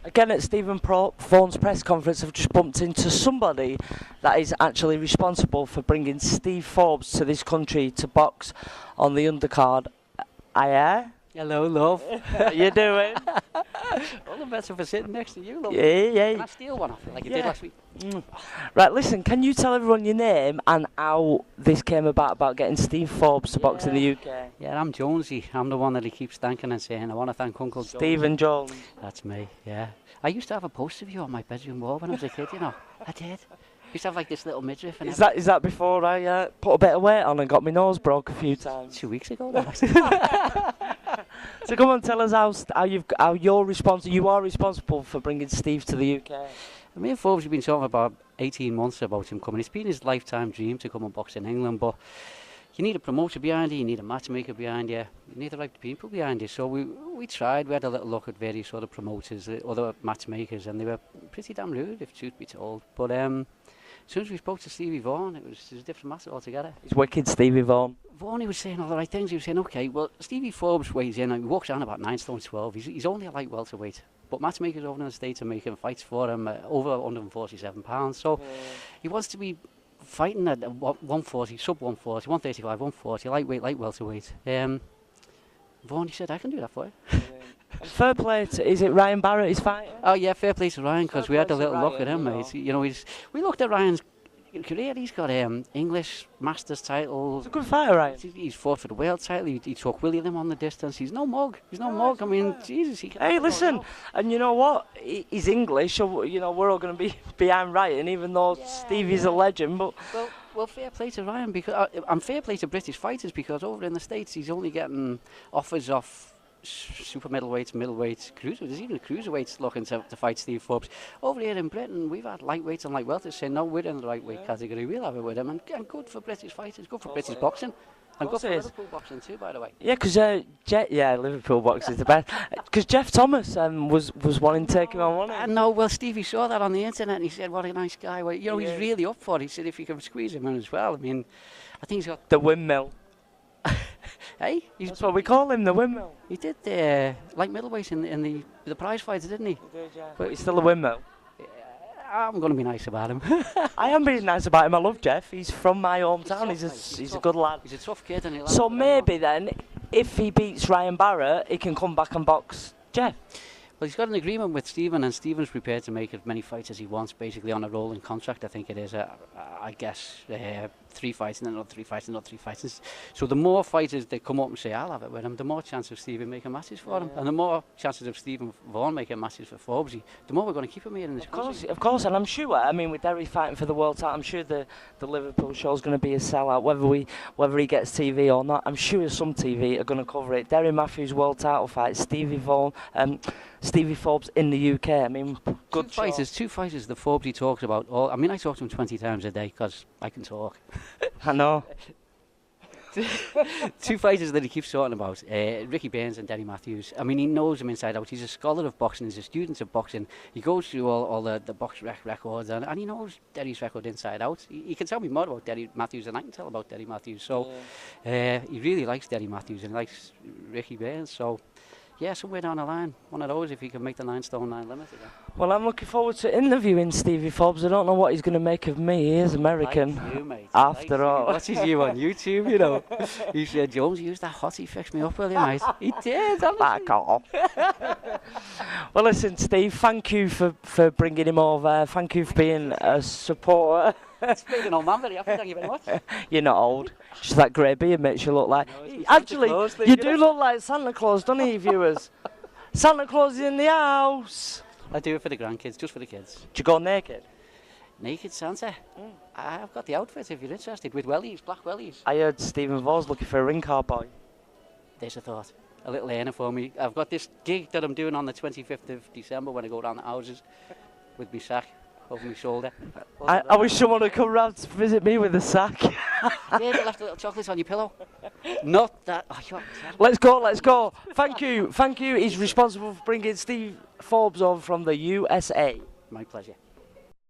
Again, at Stephen Vaughans' press conference, I've just bumped into somebody that is actually responsible for bringing Steve Forbes to this country to box on the undercard. Hiya. Hello, love. How you doing? All the better for sitting next to you, love. Yeah. Can I steal one off you like you did last week? Right, listen, can you tell everyone your name and how this came about getting Steve Forbes to box in the UK? Yeah, I'm Jonesy. I'm the one that he keeps thanking and saying, I want to thank Uncle Stephen Jones. That's me, yeah. I used to have a poster of you on my bedroom wall when I was a kid, you know. I did. Used to have like this little midriff. And Is that before I put a bit of weight on and got my nose broke a few times? 2 weeks ago. So come on, tell us how you are responsible for bringing Steve to the UK. Me and Forbes have been talking about 18 months about him coming. It's been his lifetime dream to come and box in England, but you need a promoter behind you, you need a matchmaker behind you, you need the right people behind you. So we tried, we had a little look at various other promoters, other matchmakers, and they were pretty damn rude, if truth be told. But as soon as we spoke to Stevie Vaughan, it was a different matter altogether. He's wicked, Stevie Vaughan. Vaughan, he was saying all the right things. He was saying, okay, well, Stevie Forbes weighs in, and he walks down about 9 stone 12. He's only a light welterweight. But matchmakers over in the States are making fights for him over 147 pounds. So he wants to be fighting at 140, sub 140, 135, 140, lightweight, light welterweight. Vaughan, he said, I can do that for you. Fair play to, is it Ryan Barrett he's fighting? Oh yeah, fair play to Ryan, because we had a little Ryan, look at him, mate. You know, we looked at Ryan's career. He's got English Masters titles. He's a good fighter, Ryan. He's fought for the world title. He took William on the distance. He's no mug. He's no mug. I mean, Jesus. He can Hey, listen, and you know what? He's English, so you know we're all going to be behind Ryan, even though Stevie's a legend. But well, fair play to Ryan, because and fair play to British fighters, because over in the States he's only getting offers off super middleweights, middleweights, cruiserweights. There's even cruiserweights looking to fight Steve Forbes. Over here in Britain, we've had lightweights and light welters saying, no, we're in the lightweight category, we'll have it with him. And good for British fighters, good for British boxing. And good for Liverpool boxing too, by the way. Yeah, because Liverpool boxing is the best. Because Jeff Thomas was wanting to take him on, wasn't he? No, well, Stevie saw that on the internet and he said, what a nice guy. Well, you know, he's really up for it. He said, if you can squeeze him in as well. I mean, I think he's got... The windmill. Hey, that's what we call him, the windmill. He did light middleweight in the prize fights, didn't he? He did, yeah. But he's still a windmill. I'm going to be nice about him. I am being nice about him. I love Jeff. He's from my hometown. He's a good lad. He's a tough kid. And so maybe then, if he beats Ryan Barrett, he can come back and box Jeff. Well, he's got an agreement with Stephen, and Stephen's prepared to make as many fights as he wants, basically on a rolling contract. I think it is, I guess, 3 fights and then another 3 fights and another 3 fights. So the more fighters that come up and say, I'll have it with him, the more chance of Stephen making matches for him. And the more chances of Stephen Vaughn making matches for Forbes, the more we're going to keep him here in this country. Of course, and I'm sure, I mean, with Derry fighting for the world title, I'm sure the Liverpool show's going to be a sellout, whether he gets TV or not. I'm sure some TV are going to cover it. Derry Matthews world title fight, Stevie Forbes in the UK. I mean, good two fighters that Forbes he talks about. I mean, I talk to him 20 times a day because I can talk. I know. 2 fighters that he keeps talking about, Ricky Burns and Derry Matthews. I mean, he knows him inside out. He's a scholar of boxing. He's a student of boxing. He goes through all the box records and he knows Derry's record inside out. He can tell me more about Derry Matthews than I can tell about Derry Matthews. So he really likes Derry Matthews and he likes Ricky Burns. So yeah, somewhere down the line, one of those, if he can make the 9 stone 9 limit again. Well, I'm looking forward to interviewing Stevie Forbes. I don't know what he's going to make of me. He is American. Like you, mate. After all. He watches you on YouTube, you know. He said, Jones, use that hottie, fix me up, will you, mate? He did, honestly. Back off. Well, listen, Steve, thank you for bringing him over. Thank you for being a supporter. Speaking old man, very happy, thank you very much. You're not old. Just that grey beard makes you look like... No, actually, you do look like Santa Claus, don't you, viewers? Santa Claus is in the house. I do it for the grandkids, just for the kids. Do you go naked? Naked Santa? I've got the outfit if you're interested, with wellies, black wellies. I heard Stephen Vaughans looking for a ring car boy. There's a thought. A little earner for me. I've got this gig that I'm doing on the 25th of December when I go down the houses with my sack over my shoulder. I wish someone would come round to visit me with a sack. Yeah, they left a little chocolates on your pillow. Not that. Oh, let's go. Thank you. He's responsible for bringing Steve Forbes over from the USA. My pleasure.